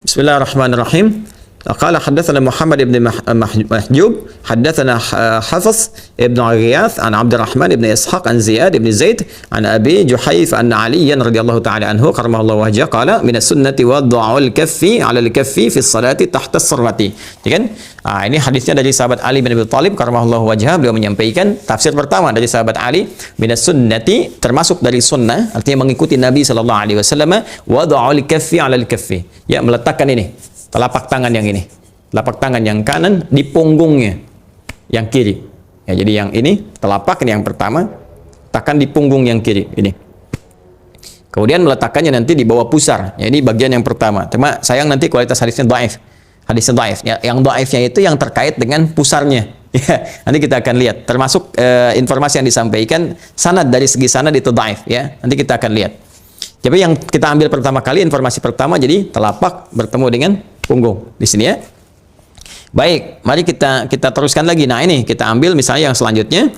Bismillahirrahmanirrahim. Qala haddatsana Muhammad ibn Mahjub, haddatsana Hafiz ibn Ghiyath an Abdurrahman ibn Ishaq an Ziyad ibn Zaid an Abi Juhayf anna Aliyan radhiyallahu ta'ala anhu karamallahu wajhah qala min as-sunnati wad'ul kaffi 'ala al-kaffi fi as-salati tahta as-sirrati. Ya kan? Ini hadisnya dari sahabat Ali bin Abi Thalib karamallahu wajhah. Beliau menyampaikan tafsir pertama dari sahabat Ali, min as-sunnati termasuk dari sunnah, artinya mengikuti Nabi sallallahu alaihi wasallam, wad'ul kaffi 'ala al-kaffi. Ya, meletakkan ini telapak tangan yang ini, telapak tangan yang kanan di punggungnya yang kiri. Ya, jadi yang ini telapak yang pertama, letakkan di punggung yang kiri ini. Kemudian meletakkannya nanti di bawah pusar. Ya, ini bagian yang pertama. Cuma sayang nanti kualitas hadisnya dhaif. Hadisnya dhaif. Ya, yang dhaifnya itu yang terkait dengan pusarnya. Ya, nanti kita akan lihat. Termasuk informasi yang disampaikan sanad dari segi sanad itu dhaif. Ya, nanti kita akan lihat. Jadi yang kita ambil pertama kali, informasi pertama, jadi telapak bertemu dengan punggung di sini ya. Baik, mari kita teruskan lagi. Nah, ini kita ambil misalnya yang selanjutnya.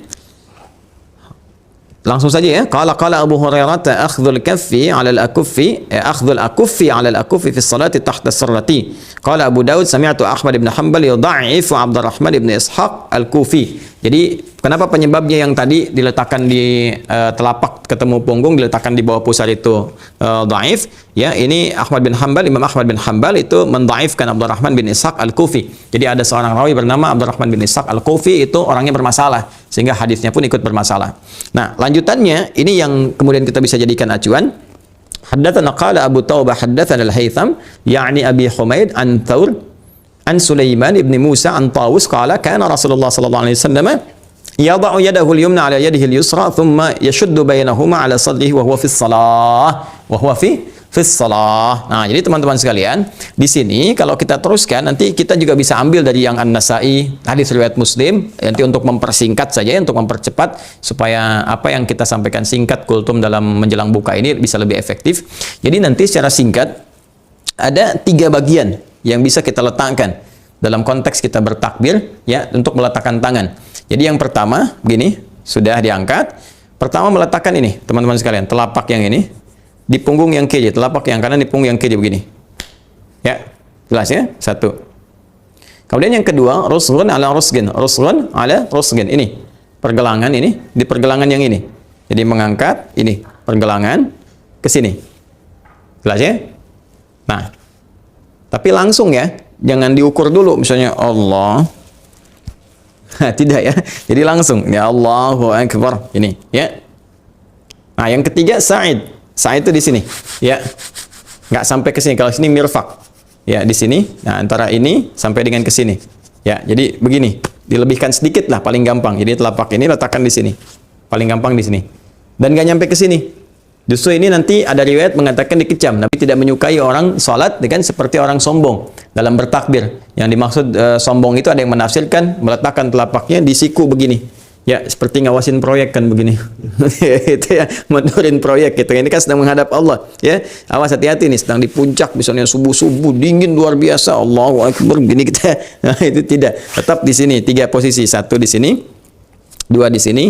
Langsung saja ya. Qala Abu Hurairah akhdhul kaffi 'ala al-akuffi, akhdhul akuffi 'ala al-akuffi fi as-salati tahta as-sirrati. Qala Abu Daud sami'tu Ahmad bin Hanbal yudha'ifu Abdurrahman bin Ishaq al-Kufi. Jadi kenapa penyebabnya yang tadi diletakkan di telapak ketemu punggung, diletakkan di bawah pusar itu dhaif? Ya, ini Imam Ahmad bin Hanbal itu mendhaifkan Abdurrahman bin Ishaq al-Kufi. Jadi ada seorang rawi bernama Abdurrahman bin Ishaq al-Kufi, itu orangnya bermasalah sehingga hadisnya pun ikut bermasalah. Nah, lanjutannya ini yang kemudian kita bisa jadikan acuan. Haddatsana qala Abu Taubah haddatsana al-Haytham ya'ni Abi Humaid an Thawr an Sulaiman ibn Musa an Tawus qala kana Rasulullah sallallahu alaihi wasallam yada'u yadahu al-yumna 'ala yadihi al-yusra thumma yashuddu bainahuma 'ala sadrihi wa huwa fi shalah. Nah, jadi teman-teman sekalian, di sini kalau kita teruskan nanti kita juga bisa ambil dari yang An-Nasa'i, hadis riwayat Muslim, nanti untuk mempersingkat saja, untuk mempercepat supaya apa yang kita sampaikan singkat kultum dalam menjelang buka ini bisa lebih efektif. Jadi nanti secara singkat ada 3 bagian yang bisa kita letakkan dalam konteks kita bertakbir ya, untuk meletakkan tangan. Jadi yang pertama begini, sudah diangkat. Pertama meletakkan ini, teman-teman sekalian, telapak yang ini di punggung yang kiri, telapak yang kanan di punggung yang kiri begini. Ya, jelas ya? Satu. Kemudian yang kedua, rusghun ala rusgin. Rusghun ala rusgin. Ini pergelangan ini di pergelangan yang ini. Jadi mengangkat ini pergelangan ke sini. Jelas ya? Nah, tapi langsung ya, jangan diukur dulu misalnya Allah. Tidak ya. Jadi langsung ya Allahu Akbar ini ya. Nah, yang ketiga sa'id. Sa'id itu di sini ya. Nggak sampai ke sini. Kalau sini mirfaq. Ya, di sini. Nah, antara ini sampai dengan ke sini. Ya, jadi begini. Dilebihkan sedikit lah paling gampang. Jadi telapak ini letakkan di sini. Paling gampang di sini. Dan nggak nyampe ke sini. Justru ini nanti ada riwayat mengatakan dikecam. Nabi tidak menyukai orang sholat dengan seperti orang sombong dalam bertakbir. Yang dimaksud sombong itu ada yang menafsirkan meletakkan telapaknya di siku begini. Ya, seperti ngawasin proyek kan begini. Itu ya, mundurin proyek gitu. Ini kan sedang menghadap Allah, ya. Awas, hati-hati nih, sedang di puncak misalnya subuh-subuh dingin luar biasa. Allahu Akbar begini kita. Nah, itu tidak. Tetap di sini 3 posisi. 1 di sini, 2 di sini,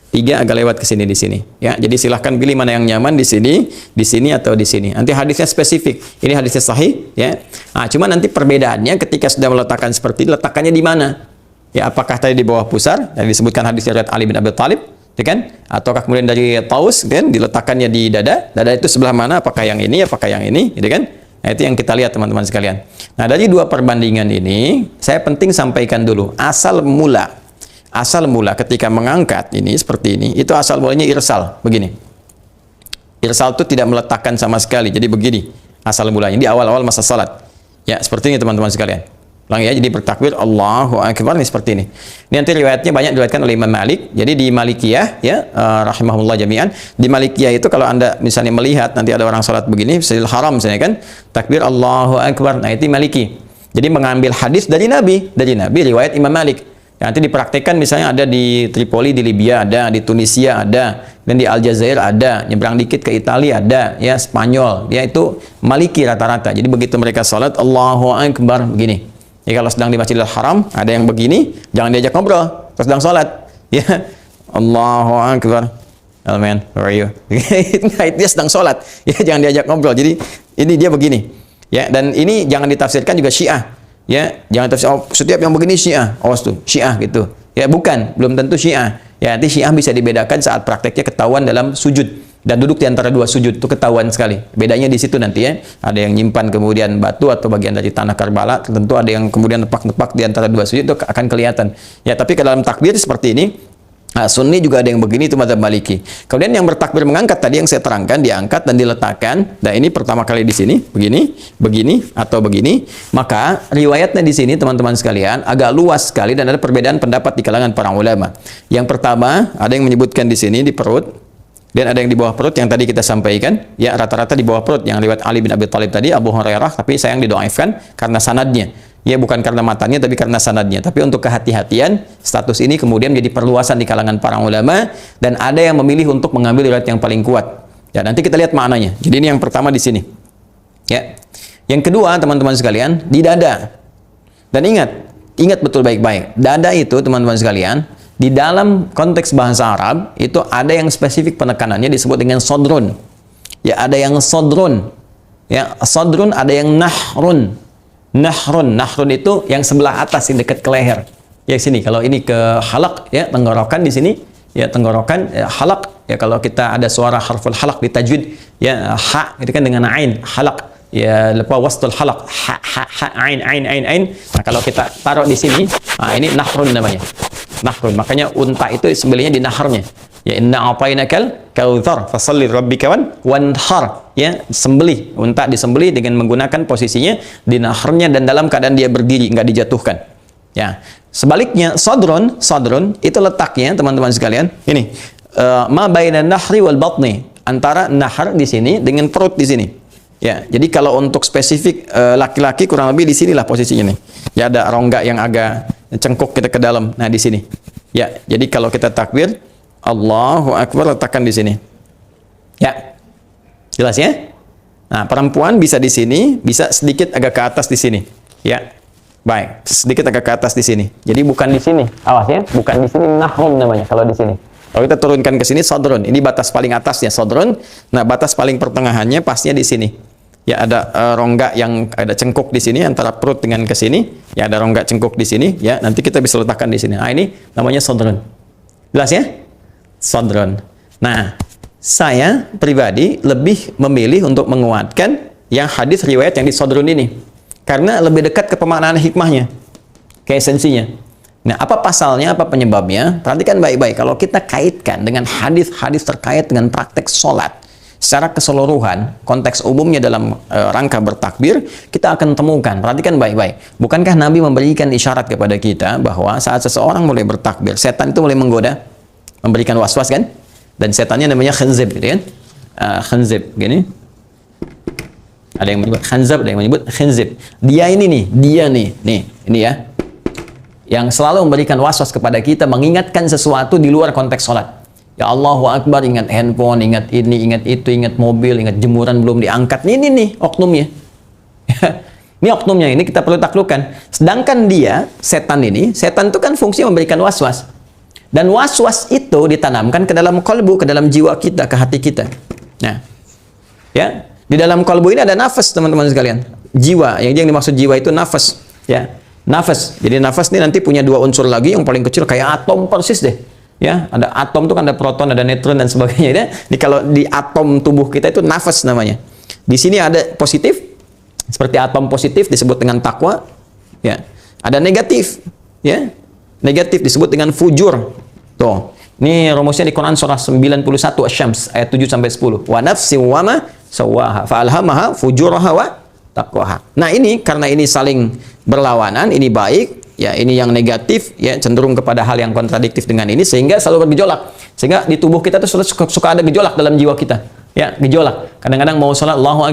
3 agak lewat ke sini di sini. Ya, jadi silahkan pilih mana yang nyaman di sini atau di sini. Nanti hadisnya spesifik. Ini hadisnya sahih, ya. Nah, cuma nanti perbedaannya ketika sudah meletakkan seperti ini, letakkannya di mana? Ya, apakah tadi di bawah pusar yang disebutkan hadis riwayat Ali bin Abi Thalib, ya kan? Ataukah kemudian dari Taus, kan? Diletakkannya di dada. Dada itu sebelah mana? Apakah yang ini? Apakah yang ini? Gitu kan? Nah, itu yang kita lihat teman-teman sekalian. Nah, dari 2 perbandingan ini, saya penting sampaikan dulu asal mula ketika mengangkat ini seperti ini, itu asal mulanya irsal, begini. Irsal itu tidak meletakkan sama sekali. Jadi begini asal mulanya di awal-awal masa salat. Ya, seperti ini teman-teman sekalian. Ulangi ya, jadi bertakbir Allahu Akbar ini seperti ini. Ini nanti riwayatnya banyak diriwayatkan oleh Imam Malik. Jadi di Malikiyah ya, rahimahullah jami'an, di Malikiyah itu kalau Anda misalnya melihat nanti ada orang salat begini, Masjidil Haram misalnya kan, takbir Allahu Akbar. Nah, itu Maliki. Jadi mengambil hadis dari Nabi riwayat Imam Malik. Ya, nanti dipraktekkan misalnya ada di Tripoli di Libya, ada di Tunisia, ada dan di Aljazair ada, nyebrang dikit ke Italia ada, ya Spanyol, ya itu Maliki rata-rata. Jadi begitu mereka salat Allahu Akbar begini. Ya, kalau sedang di Masjidil Haram ada yang begini, jangan diajak ngobrol pas sedang sholat. Ya, Allahu Akbar. Oh man, how are you? Dia sedang sholat. Ya, jangan diajak ngobrol. Jadi ini dia begini. Ya, dan ini jangan ditafsirkan juga Syiah. Ya, jangan tafsir oh, setiap yang begini Syiah. Awas tuh, Syiah gitu. Ya, bukan, belum tentu Syiah. Ya, nanti Syiah bisa dibedakan saat prakteknya ketahuan dalam sujud dan duduk di antara dua sujud itu ketahuan sekali. Bedanya di situ nanti ya. Ada yang nyimpan kemudian batu atau bagian dari tanah Karbala, tentu ada yang kemudian nepak-nepak di antara dua sujud itu akan kelihatan. Ya, tapi ke dalam takbir seperti ini Sunni juga ada yang begini, itu mazhab Maliki. Kemudian yang bertakbir mengangkat tadi yang saya terangkan, diangkat dan diletakkan. Nah, ini pertama kali di sini, begini, begini, atau begini. Maka riwayatnya di sini teman-teman sekalian agak luas sekali dan ada perbedaan pendapat di kalangan para ulama. Yang pertama, ada yang menyebutkan di sini di perut dan ada yang di bawah perut yang tadi kita sampaikan. Ya, rata-rata di bawah perut yang riwayat Ali bin Abi Thalib tadi, Abu Hurairah, tapi sayang didoaifkan karena sanadnya. Ya, bukan karena matanya tapi karena sanadnya. Tapi untuk kehati-hatian, status ini kemudian menjadi perluasan di kalangan para ulama dan ada yang memilih untuk mengambil riwayat yang paling kuat. Ya, nanti kita lihat maknanya. Jadi ini yang pertama di sini. Ya. Yang kedua, teman-teman sekalian, di dada. Dan ingat betul baik-baik. Dada itu, teman-teman sekalian, di dalam konteks bahasa Arab itu ada yang spesifik penekanannya disebut dengan sodrun. Ya, ada yang sodrun. Ya, sodrun, ada yang nahrun. Nahrun itu yang sebelah atas yang dekat ke leher. Ya sini, kalau ini ke halak ya tenggorokan di sini, ya tenggorokan ya, halak ya kalau kita ada suara harful halak di tajwid ya ha itu kan dengan ain halak ya lepas wastul halak ha ain. Nah, kalau kita taruh di sini, nah ini nahrun namanya. Nahrun, makanya unta itu sembelihnya di naharnya. Ya inna a'tainakal kautsar fasalli rabbika wanhar. Ya, sembelih, unta disembelih dengan menggunakan posisinya di naharnya dan dalam keadaan dia berdiri, enggak dijatuhkan. Ya. Sebaliknya sadrun itu letaknya teman-teman sekalian. Ini ma bainan nahri wal batni, antara nahar di sini dengan perut di sini. Ya, jadi kalau untuk spesifik laki-laki kurang lebih di sinilah posisinya nih. Ya ada rongga yang agak cengkuk kita ke dalam. Nah, di sini. Ya, jadi kalau kita takbir Allahu Akbar letakkan di sini. Ya. Jelas ya? Nah, perempuan bisa di sini, bisa sedikit agak ke atas di sini. Ya. Baik, sedikit agak ke atas di sini. Jadi bukan di sini. Awas ya, bukan di sini nahrum namanya kalau di sini. Kalau kita turunkan ke sini sadrun. Ini batas paling atasnya sadrun. Nah, batas paling pertengahannya pasnya di sini. Ya, ada rongga yang ada cengkuk di sini antara perut dengan ke sini. Ya, ada rongga cengkuk di sini. Ya, nanti kita bisa letakkan di sini. Nah, ini namanya sadrun. Jelas ya? Sadrun. Nah, saya pribadi lebih memilih untuk menguatkan yang hadis riwayat yang di sadrun ini. Karena lebih dekat ke pemaknaan hikmahnya. Ke esensinya. Nah, apa pasalnya, apa penyebabnya? Perhatikan baik-baik. Kalau kita kaitkan dengan hadis-hadis terkait dengan praktek sholat, secara keseluruhan, konteks umumnya dalam rangka bertakbir, kita akan temukan. Perhatikan baik-baik. Bukankah Nabi memberikan isyarat kepada kita bahwa saat seseorang mulai bertakbir, setan itu mulai menggoda, memberikan was-was kan? Dan setannya namanya khanzib, gitu kan? Khanzib, gini. Ada yang menyebut khanzab, ada yang menyebut khanzib. Dia ini ini ya. Yang selalu memberikan was-was kepada kita, mengingatkan sesuatu di luar konteks sholat. Ya Allahu Akbar, ingat handphone, ingat ini, ingat itu, ingat mobil, ingat jemuran belum diangkat. Ini oknumnya. Ini oknumnya, ini kita perlu taklukkan. Sedangkan dia, setan itu kan fungsi memberikan was-was. Dan was-was itu ditanamkan ke dalam kolbu, ke dalam jiwa kita, ke hati kita. Nah, ya, di dalam kolbu ini ada nafas, teman-teman sekalian. Jiwa, yang dimaksud jiwa itu nafas. Ya, nafas. Jadi nafas ini nanti punya dua unsur lagi, yang paling kecil kayak atom persis deh. Ya, ada atom itu kan ada proton, ada neutron dan sebagainya. Ya. Jadi kalau di atom tubuh kita itu nafas namanya. Di sini ada positif, seperti atom positif disebut dengan takwa. Ya, ada negatif. Ya, negatif disebut dengan fujur. Tuh, ini rumusnya di Quran surah 91 Asy-Syams ayat 7 sampai 10. Wa nafsi wa ma sawaha fa alhamaha fujuraha wa taqwaha. Nah, ini karena ini saling berlawanan, ini baik. Ya, ini yang negatif, ya cenderung kepada hal yang kontradiktif dengan ini sehingga selalu bergejolak. Sehingga di tubuh kita tuh suka ada gejolak dalam jiwa kita. Ya, gejolak. Kadang-kadang mau sholat Allahu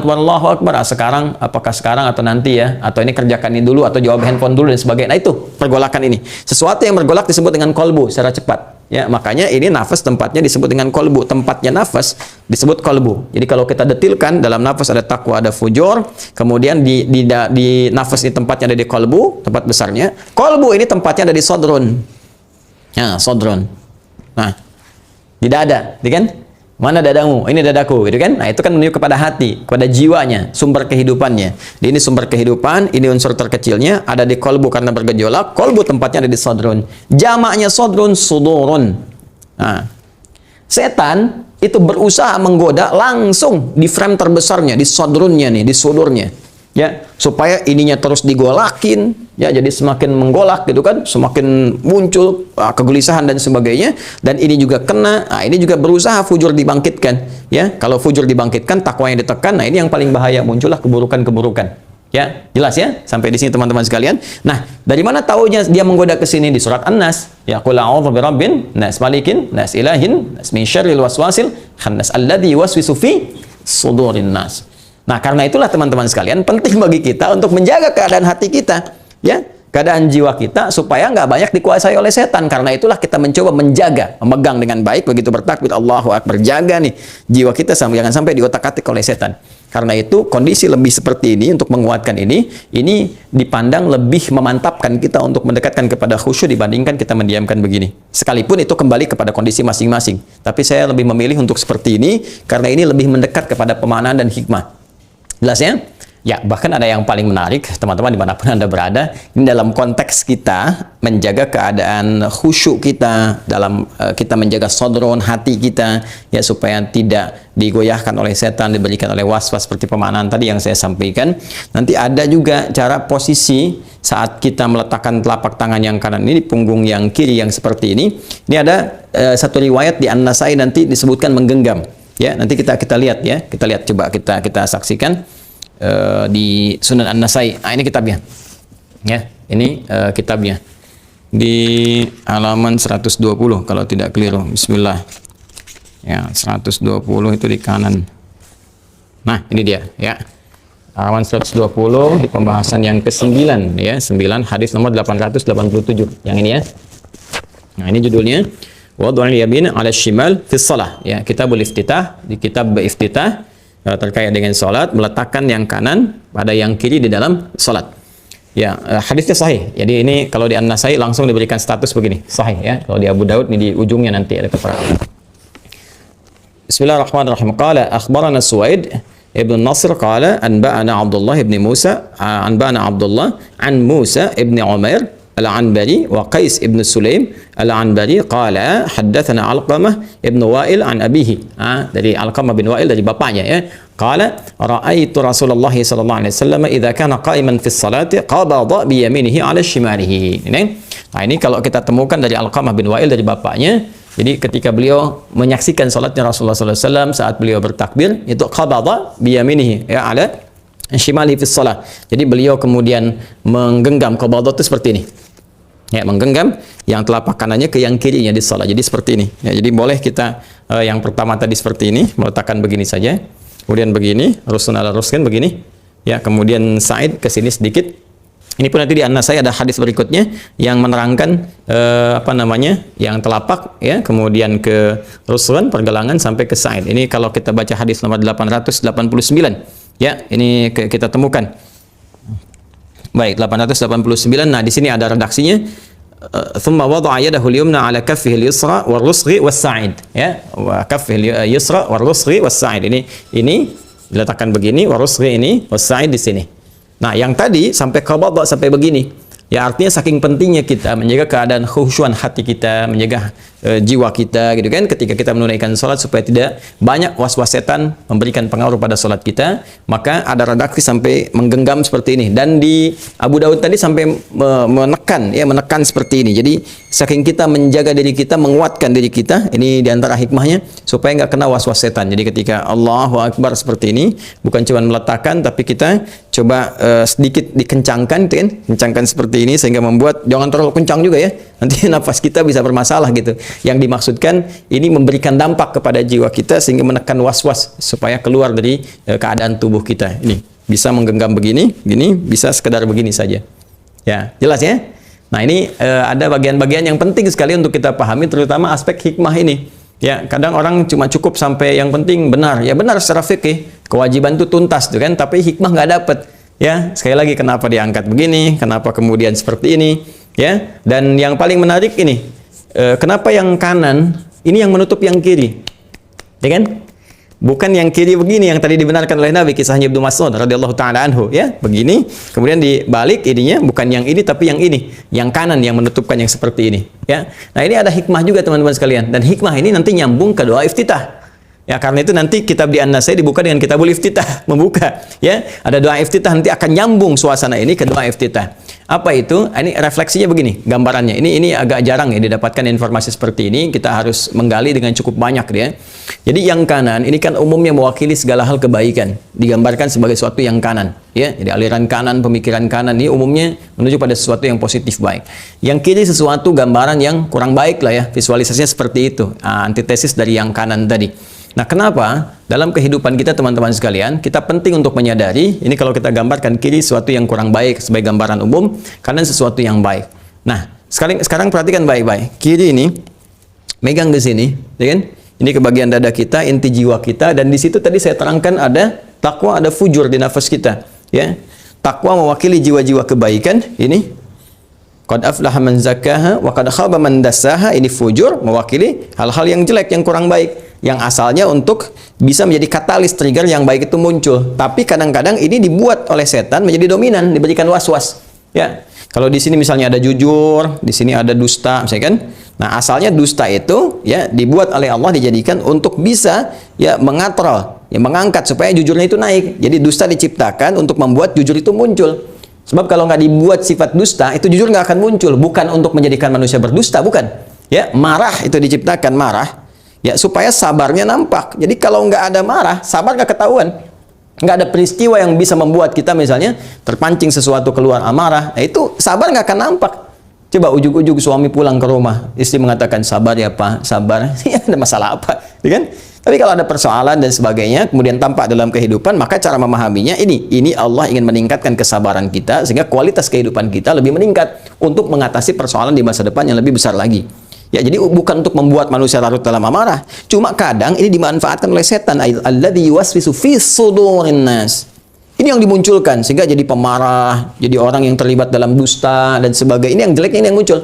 Akbar, sekarang apakah sekarang atau nanti ya, atau ini kerjakan ini dulu atau jawab handphone dulu dan sebagainya. Nah, itu pergolakan ini. Sesuatu yang bergolak disebut dengan kolbu secara cepat. Ya, makanya ini nafas tempatnya disebut dengan kolbu. Tempatnya nafas disebut kolbu. Jadi kalau kita detilkan, dalam nafas ada takwa, ada fujur. Kemudian di nafas ini tempatnya ada di kolbu, tempat besarnya. Kolbu ini tempatnya ada di sodrun. Ya, sodrun. Nah, di dada, kan? Mana dadamu? Ini dadaku, gitu kan? Nah, itu kan menunjuk kepada hati, kepada jiwanya, sumber kehidupannya. Ini sumber kehidupan, ini unsur terkecilnya, ada di kolbu karena bergejolak. Kolbu tempatnya ada di sodrun. Jamaknya sodrun, sudurun. Nah, setan itu berusaha menggoda langsung di frame terbesarnya, di sodrunnya nih, di sudurnya. Ya, supaya ininya terus digolakin, ya, jadi semakin menggolak gitu kan, semakin muncul kegelisahan dan sebagainya, dan ini juga kena, nah ini juga berusaha fujur dibangkitkan, ya, kalau fujur dibangkitkan, takwa yang ditekan, nah ini yang paling bahaya, muncullah keburukan-keburukan, ya, jelas ya, sampai di sini teman-teman sekalian. Nah, dari mana taunya dia menggoda ke sini? Di surat An-Nas, ya, qul a'udzu birabbin nas, malikin nas, ilahin nas, min syarril waswasil khannas alladzi yuwaswisu fi sudurin nas. Nah, karena itulah teman-teman sekalian, penting bagi kita untuk menjaga keadaan hati kita, ya, keadaan jiwa kita, supaya nggak banyak dikuasai oleh setan. Karena itulah kita mencoba menjaga, memegang dengan baik, begitu bertakbir, Allahu Akbar, jaga nih jiwa kita, jangan sampai diotak-atik oleh setan. Karena itu, kondisi lebih seperti ini, untuk menguatkan ini dipandang lebih memantapkan kita untuk mendekatkan kepada khusyuk dibandingkan kita mendiamkan begini. Sekalipun itu kembali kepada kondisi masing-masing. Tapi saya lebih memilih untuk seperti ini, karena ini lebih mendekat kepada pemaknaan dan hikmah. Jelas ya? Ya, bahkan ada yang paling menarik, teman-teman dimanapun Anda berada, ini dalam konteks kita menjaga keadaan khusyuk kita, dalam kita menjaga sodron hati kita, ya, supaya tidak digoyahkan oleh setan, diberikan oleh was-was seperti pemaknaan tadi yang saya sampaikan. Nanti ada juga cara posisi saat kita meletakkan telapak tangan yang kanan ini di punggung yang kiri yang seperti ini. Ini ada satu riwayat di An-Nasai nanti disebutkan menggenggam. Ya, nanti kita lihat ya, coba kita saksikan di Sunan An-Nasai. Nah, ini kitabnya. Ya, ini kitabnya. Di halaman 120 kalau tidak keliru. Bismillah. Ya, 120 itu di kanan. Nah, ini dia ya. Halaman 120 di pembahasan yang ke-9 ya, 9 hadis nomor 887. Yang ini ya. Nah, ini judulnya Wad'ul yamin 'ala shimal fi shalah, ya, kitabul iftitah, di kitab iftitah terkait dengan salat, meletakkan yang kanan pada yang kiri di dalam salat. Ya, hadisnya sahih. Jadi ini kalau di An-Nasai langsung diberikan status begini, sahih ya. Kalau di Abu Daud ini di ujungnya nanti ada keterangan. Bismillahirrahmanirrahim. Qala akhbarana Suwaid ibn Nasr qala anba'ana Abdullah ibn Musa anba'ana Abdullah an Musa ibn Umair Al-Anbari wa Qais ibn Sulaim Al-Anbari qala haddatsana Alqamah ibn Wa'il an abihi. Dari Alqamah bin Wa'il, dari bapaknya ya. Qala ra'aitu Rasulullah sallallahu alaihi wasallam idza kana qa'iman fi sholati qabada bi yaminihi 'ala shimalihi. Nah, ini kalau kita temukan dari Alqamah bin Wa'il dari bapaknya. Jadi ketika beliau menyaksikan salatnya Rasulullah sallallahu alaihi wasallam saat beliau bertakbir, itu qabada bi yaminihi ya 'ala shimalihi fi shalah. Jadi beliau kemudian menggenggam, qabada itu seperti ini. Ya, menggenggam yang telapak kanannya ke yang kirinya di salat. Jadi seperti ini. Ya, jadi boleh kita yang pertama tadi seperti ini, meletakkan begini saja. Kemudian begini, rusun ala ruskin begini. Ya, kemudian sa'id ke sini sedikit. Ini pun nanti di An-Nasai ada hadis berikutnya yang menerangkan yang telapak ya, kemudian ke rusun pergelangan sampai ke sa'id. Ini kalau kita baca hadis nomor 889. Ya, ini kita temukan. Baik, 889. Nah, di sini ada redaksinya. Thumma wada'a yadahu al-yumna 'ala kaffihi al-yusra war-rusghi was-sa'id. Ya, wa kaffihi al-yusra war-rusghi was-sa'id. Ini diletakkan begini, war-rusghi ini, was-sa'id di sini. Nah, yang tadi sampai qabada sampai begini. Ya, artinya saking pentingnya kita menjaga keadaan khusyuan hati kita, menjaga jiwa kita gitu kan, ketika kita menunaikan salat supaya tidak banyak was-was setan memberikan pengaruh pada salat kita. Maka ada redaksi sampai menggenggam seperti ini, dan di Abu Daud tadi sampai menekan seperti ini. Jadi saking kita menjaga diri kita, menguatkan diri kita, ini diantara hikmahnya supaya nggak kena was-was setan. Jadi ketika Allahu Akbar seperti ini, bukan cuma meletakkan, tapi kita coba sedikit dikencangkan, gitu kan? Kencangkan seperti ini sehingga membuat, jangan terlalu kencang juga ya, nanti nafas kita bisa bermasalah gitu. Yang dimaksudkan ini memberikan dampak kepada jiwa kita sehingga menekan was-was supaya keluar dari keadaan tubuh kita. Ini bisa menggenggam begini, bisa sekedar begini saja. Ya, jelas ya? Nah, ini ada bagian-bagian yang penting sekali untuk kita pahami, terutama aspek hikmah ini. Ya, kadang orang cuma cukup sampai yang penting benar. Ya benar secara fikih, kewajiban itu tuntas tuh kan, tapi hikmah nggak dapet. Ya, sekali lagi kenapa diangkat begini, kenapa kemudian seperti ini, ya. Dan yang paling menarik ini, kenapa yang kanan ini yang menutup yang kiri? Ya kan? Bukan yang kiri begini yang tadi dibenarkan oleh Nabi, kisahnya Ibnu Mas'ud radhiyallahu taala anhu, ya. Begini, kemudian dibalik ininya bukan yang ini tapi yang ini, yang kanan yang menutupkan yang seperti ini, ya. Nah, ini ada hikmah juga teman-teman sekalian, dan hikmah ini nanti nyambung ke doa iftitah. Ya, karena itu nanti kitab di An-Nasai dibuka dengan kitabul iftitah, membuka, ya. Ada doa iftitah, nanti akan nyambung suasana ini ke doa iftitah. Apa itu? Ini refleksinya begini, gambarannya. Ini agak jarang ya didapatkan informasi seperti ini. Kita harus menggali dengan cukup banyak dia. Jadi yang kanan ini kan umumnya mewakili segala hal kebaikan, digambarkan sebagai sesuatu yang kanan, ya. Jadi aliran kanan, pemikiran kanan ini umumnya menuju pada sesuatu yang positif baik. Yang kiri sesuatu gambaran yang kurang baik lah ya, visualisasinya seperti itu. Antitesis dari yang kanan tadi. Nah, kenapa dalam kehidupan kita teman-teman sekalian, kita penting untuk menyadari, ini kalau kita gambarkan kiri sesuatu yang kurang baik sebagai gambaran umum, kanan sesuatu yang baik. Nah, sekarang perhatikan baik-baik. Kiri ini megang di sini, ya kan? Ini ke bagian dada kita, inti jiwa kita, dan di situ tadi saya terangkan ada takwa, ada fujur di nafas kita, ya. Takwa mewakili jiwa-jiwa kebaikan, ini qad aflaha man zakkaha wa qad khaba man dassaha, ini fujur mewakili hal-hal yang jelek, yang kurang baik, yang asalnya untuk bisa menjadi katalis trigger yang baik itu muncul. Tapi kadang-kadang ini dibuat oleh setan menjadi dominan, diberikan was-was. Ya, kalau di sini misalnya ada jujur, di sini ada dusta, misalnya kan. Nah, asalnya dusta itu ya dibuat oleh Allah, dijadikan untuk bisa ya mengatrol, ya mengangkat supaya jujurnya itu naik. Jadi dusta diciptakan untuk membuat jujur itu muncul. Sebab kalau nggak dibuat sifat dusta, itu jujur nggak akan muncul. Bukan untuk menjadikan manusia berdusta, bukan. Ya, marah itu diciptakan, marah. Ya, supaya sabarnya nampak. Jadi kalau nggak ada marah, sabar nggak ketahuan. Nggak ada peristiwa yang bisa membuat kita misalnya terpancing sesuatu keluar amarah. Nah, itu sabar nggak akan nampak. Coba ujuk-ujuk suami pulang ke rumah, istri mengatakan sabar ya Pak, sabar. Ya, ada masalah apa? Ya kan? Tapi kalau ada persoalan dan sebagainya, kemudian tampak dalam kehidupan, maka cara memahaminya ini Allah ingin meningkatkan kesabaran kita sehingga kualitas kehidupan kita lebih meningkat untuk mengatasi persoalan di masa depan yang lebih besar lagi. Ya, jadi bukan untuk membuat manusia larut dalam amarah. Cuma kadang ini dimanfaatkan oleh setan. Alladzi yuwaswisu fi sudurin nas. Ini yang dimunculkan sehingga jadi pemarah, jadi orang yang terlibat dalam dusta dan sebagainya. Ini yang jeleknya, ini yang muncul.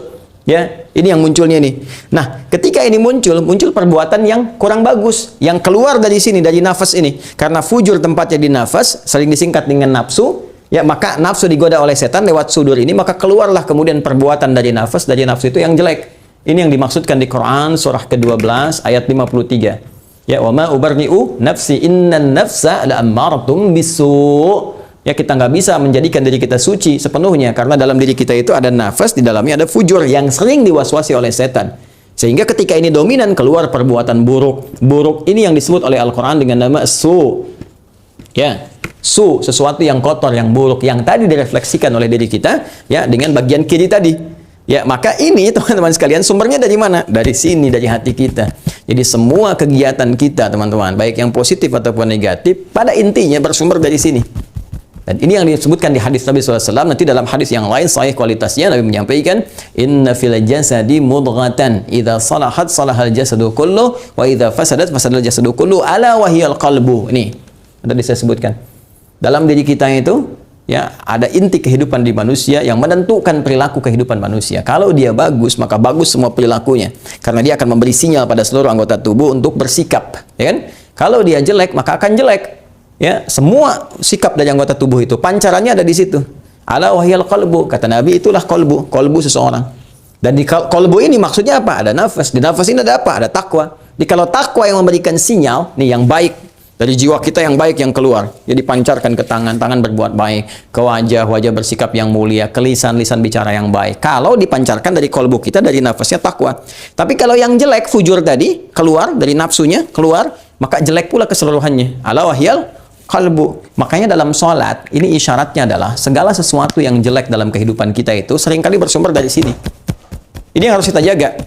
Ya, ini yang munculnya nih. Nah, ketika ini muncul perbuatan yang kurang bagus, yang keluar dari sini, dari nafas ini. Karena fujur tempatnya di nafas, sering disingkat dengan nafsu. Ya, maka nafsu digoda oleh setan lewat sudur ini, maka keluarlah kemudian perbuatan dari nafsu itu yang jelek. Ini yang dimaksudkan di Quran surah ke-12 ayat 53. Ya, wa ma ubarni'u nafsi innan nafsa la'ammaratun bisu'. Ya, kita nggak bisa menjadikan diri kita suci sepenuhnya karena dalam diri kita itu ada nafas, di dalamnya ada fujur yang sering diwaswasi oleh setan. Sehingga ketika ini dominan keluar perbuatan buruk. Buruk ini yang disebut oleh Al-Qur'an dengan nama su. Ya, su, sesuatu yang kotor, yang buruk, yang tadi direfleksikan oleh diri kita ya dengan bagian kiri tadi. Ya, maka ini teman-teman sekalian sumbernya dari mana? Dari sini, dari hati kita. Jadi semua kegiatan kita teman-teman, baik yang positif ataupun negatif, pada intinya bersumber dari sini. Dan ini yang disebutkan di hadis Nabi SAW. Nanti dalam hadis yang lain, sahih kualitasnya, Nabi menyampaikan, Inna fil jasadi mudghatan, idza salahat salahal jasadu kullu, wa idza fasadat fasadal jasadu kullu, ala wahiyal qalbu. Ini, tadi saya sebutkan. Dalam diri kita itu, ya, ada inti kehidupan di manusia yang menentukan perilaku kehidupan manusia. Kalau dia bagus, maka bagus semua perilakunya. Karena dia akan memberi sinyal pada seluruh anggota tubuh untuk bersikap, ya kan? Kalau dia jelek, maka akan jelek. Ya, semua sikap dari anggota tubuh itu pancarannya ada di situ. Ala wahyal qalbu, kata Nabi, itulah qalbu seseorang. Dan di qalbu ini maksudnya apa? Ada nafas. Di nafas ini ada apa? Ada takwa. Jadi kalau takwa yang memberikan sinyal, nih yang baik, dari jiwa kita yang baik yang keluar, jadi pancarkan ke tangan, tangan berbuat baik, ke wajah, wajah bersikap yang mulia, ke lisan, lisan bicara yang baik. Kalau dipancarkan dari kolbu kita, dari nafasnya takwa. Tapi kalau yang jelek, fujur tadi, keluar dari nafsunya, keluar, maka jelek pula keseluruhannya. Ala wahyal qalbu. Makanya dalam sholat, ini isyaratnya adalah segala sesuatu yang jelek dalam kehidupan kita itu seringkali bersumber dari sini. Ini yang harus kita jaga.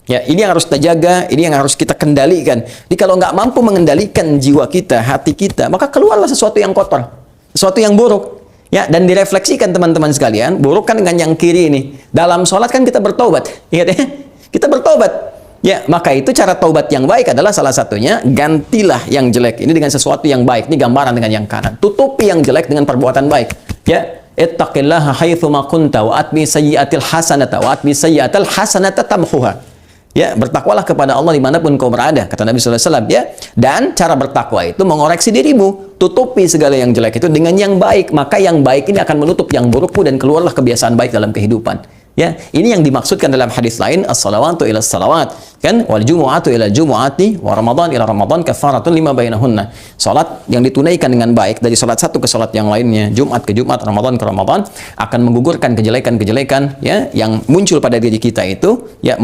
Ya, ini yang harus kita jaga, ini yang harus kita kendalikan. Jadi kalau nggak mampu mengendalikan jiwa kita, hati kita, maka keluarlah sesuatu yang kotor, sesuatu yang buruk. Ya, dan direfleksikan teman-teman sekalian, buruk kan dengan yang kiri ini. Dalam sholat kan kita bertobat, ingat ya? Kita bertobat. Ya, maka itu cara taubat yang baik adalah salah satunya, gantilah yang jelek ini dengan sesuatu yang baik. Ini gambaran dengan yang kanan. Tutupi yang jelek dengan perbuatan baik. Ya, ittaqillaha haitsu ma kunta wa atbi sayyi'atil hasanata wa atbi sayyi'atal hasanata tamhuha. Ya, bertakwalah kepada Allah dimanapun kau berada, kata Nabi SAW, ya. Dan cara bertakwa itu mengoreksi dirimu, tutupi segala yang jelek itu dengan yang baik, maka yang baik ini akan menutup yang burukmu dan keluarlah kebiasaan baik dalam kehidupan. Ya, ini yang dimaksudkan dalam hadis lain, as-salawatu ila salawat, kan? Wal jumu'atu ila jumu'ati, wa ramadan ila ramadan kafaratun lima bainahunna. Salat yang ditunaikan dengan baik dari salat satu ke salat yang lainnya, Jumat ke Jumat, Ramadan ke Ramadan, akan menggugurkan kejelekan-kejelekan ya yang muncul pada diri kita itu, ya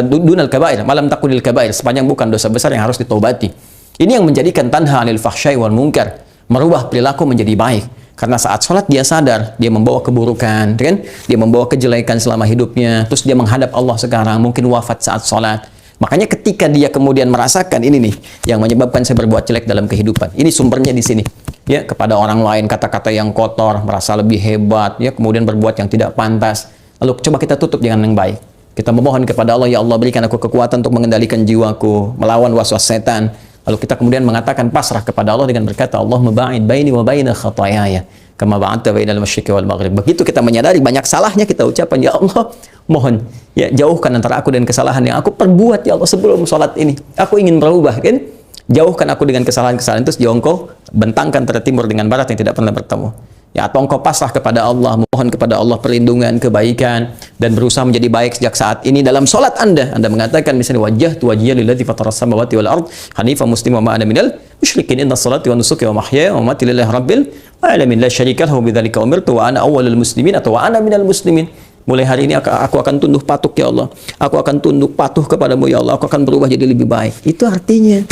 dunal kabair, malam takunil kabair, sepanjang bukan dosa besar yang harus ditobati. Ini yang menjadikan tanha 'anil fahsyai wal munkar, merubah perilaku menjadi baik. Karena saat sholat dia sadar, dia membawa keburukan, kan? Dia membawa kejelekan selama hidupnya, terus dia menghadap Allah sekarang, mungkin wafat saat sholat. Makanya ketika dia kemudian merasakan ini nih, yang menyebabkan saya berbuat jelek dalam kehidupan. Ini sumbernya di sini. Ya, kepada orang lain kata-kata yang kotor, merasa lebih hebat, ya, kemudian berbuat yang tidak pantas. Lalu coba kita tutup dengan yang baik. Kita memohon kepada Allah, ya Allah berikan aku kekuatan untuk mengendalikan jiwaku, melawan waswas setan. Lalu kita kemudian mengatakan pasrah kepada Allah dengan berkata, Allahumma ba'id baini wa baina khatayaya kama ba'adta bainal masyriqi wal maghrib. Begitu kita menyadari banyak salahnya, kita ucapkan, ya Allah, mohon ya jauhkan antara aku dan kesalahan yang aku perbuat ya Allah sebelum salat ini. Aku ingin berubah, kan? Jauhkan aku dengan kesalahan-kesalahan itu sejauh engkau bentangkan antara timur dengan barat yang tidak pernah bertemu. Ya, atau engkau pasrah kepada Allah, mohon kepada Allah perlindungan, kebaikan, dan berusaha menjadi baik sejak saat ini dalam solat Anda. Anda mengatakan misalnya, wajjahtu wajhiya lilladzi fatara samawati wal ard hanifan musliman wa ma ana minal musyrikin, inna salati wa nusuki wa mahyaya wa mamati lillahi rabbil alamin la syarika lahu bidzalika umirtu wa ana awwalul muslimin atau wa ana minal muslimin. Mulai hari ini aku akan tunduk patuh ya Allah. Aku akan tunduk patuh kepadamu ya Allah. Aku akan berubah jadi lebih baik. Itu artinya.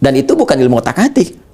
Dan itu bukan ilmu otak-atik.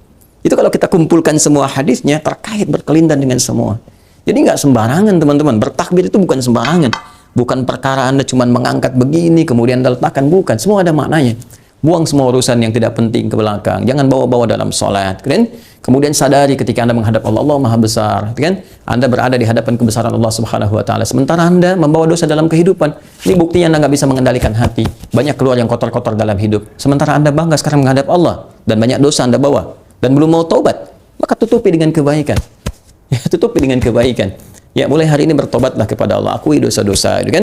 Itu kalau kita kumpulkan semua hadisnya terkait berkelindan dengan semua. Jadi nggak sembarangan teman-teman. Bertakbir itu bukan sembarangan. Bukan perkara Anda cuma mengangkat begini kemudian Anda letakkan. Bukan. Semua ada maknanya. Buang semua urusan yang tidak penting ke belakang. Jangan bawa-bawa dalam sholat. Kan? Kemudian sadari ketika Anda menghadap Allah, Allah Maha Besar. Kan? Anda berada di hadapan kebesaran Allah Subhanahu Wa Taala. Sementara Anda membawa dosa dalam kehidupan. Ini buktinya Anda nggak bisa mengendalikan hati. Banyak keluar yang kotor-kotor dalam hidup. Sementara Anda bangga sekarang menghadap Allah. Dan banyak dosa Anda bawa. Dan belum mau taubat, maka tutupi dengan kebaikan. Ya, tutupi dengan kebaikan. Ya, mulai hari ini bertobatlah kepada Allah, akui dosa-dosa, kan?